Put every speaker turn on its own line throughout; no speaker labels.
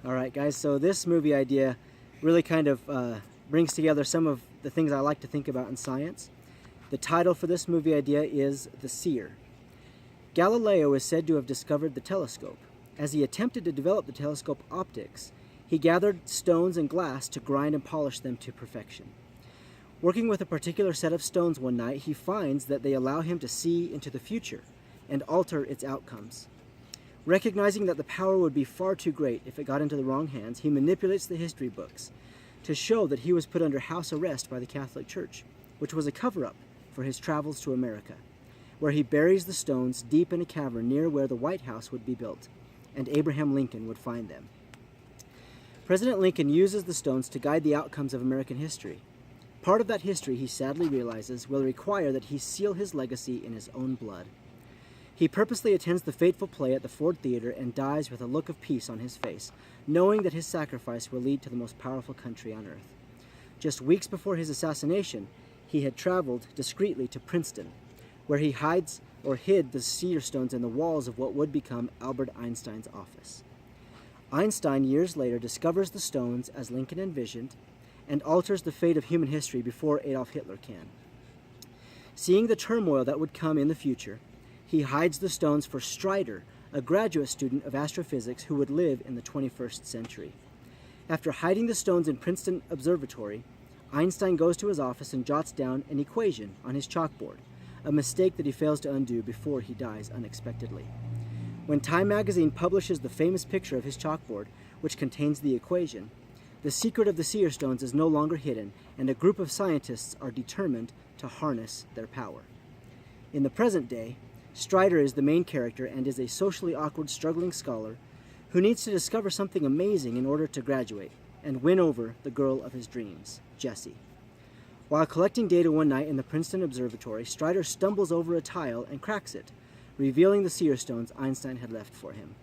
All right, guys, so this movie idea really kind of brings together some of the things I like to think about in science. The title for this movie idea is The Seer. Galileo is said to have discovered the telescope. As he attempted to develop the telescope optics, he gathered stones and glass to grind and polish them to perfection. Working with a particular set of stones one night, he finds that they allow him to see into the future and alter its outcomes. Recognizing that the power would be far too great if it got into the wrong hands, he manipulates the history books to show that he was put under house arrest by the Catholic Church, which was a cover-up for his travels to America, where he buries the stones deep in a cavern near where the White House would be built, and Abraham Lincoln would find them. President Lincoln uses the stones to guide the outcomes of American history. Part of that history, he sadly realizes, will require that he seal his legacy in his own blood. He purposely attends the fateful play at the Ford Theater and dies with a look of peace on his face, knowing that his sacrifice will lead to the most powerful country on earth. Just weeks before his assassination, he had traveled discreetly to Princeton, where he hid the Seer stones in the walls of what would become Albert Einstein's office. Einstein, years later, discovers the stones as Lincoln envisioned and alters the fate of human history before Adolf Hitler can. Seeing the turmoil that would come in the future, he hides the stones for Strider, a graduate student of astrophysics who would live in the 21st century. After hiding the stones in Princeton Observatory, Einstein goes to his office and jots down an equation on his chalkboard, a mistake that he fails to undo before he dies unexpectedly. When Time magazine publishes the famous picture of his chalkboard, which contains the equation, the secret of the Seer stones is no longer hidden, and a group of scientists are determined to harness their power. In the present day, Strider is the main character and is a socially awkward, struggling scholar who needs to discover something amazing in order to graduate and win over the girl of his dreams, Jessie. While collecting data one night in the Princeton Observatory, Strider stumbles over a tile and cracks it, revealing the Seer stones Einstein had left for him.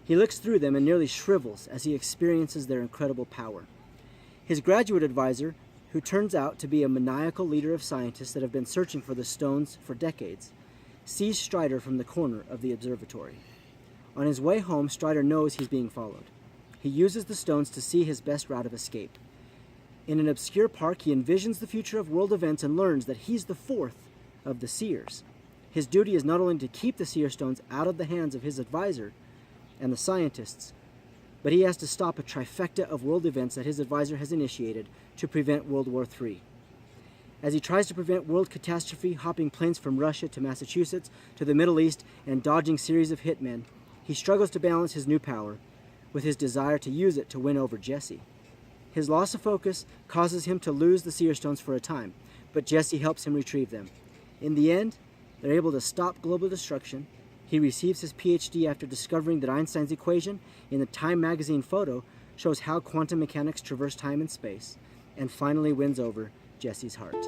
He looks through them and nearly shrivels as he experiences their incredible power. His graduate advisor, who turns out to be a maniacal leader of scientists that have been searching for the stones for decades, sees Strider from the corner of the observatory. On his way home, Strider knows he's being followed. He uses the stones to see his best route of escape. In an obscure park, he envisions the future of world events and learns that he's the fourth of the Seers. His duty is not only to keep the Seer stones out of the hands of his advisor and the scientists, but he has to stop a trifecta of world events that his advisor has initiated to prevent World War III. As he tries to prevent world catastrophe, hopping planes from Russia to Massachusetts to the Middle East and dodging series of hitmen, he struggles to balance his new power with his desire to use it to win over Jessie. His loss of focus causes him to lose the Seer stones for a time, but Jessie helps him retrieve them. In the end, they're able to stop global destruction. He receives his PhD after discovering that Einstein's equation in the Time magazine photo shows how quantum mechanics traverse time and space, and finally wins over Jessie's heart.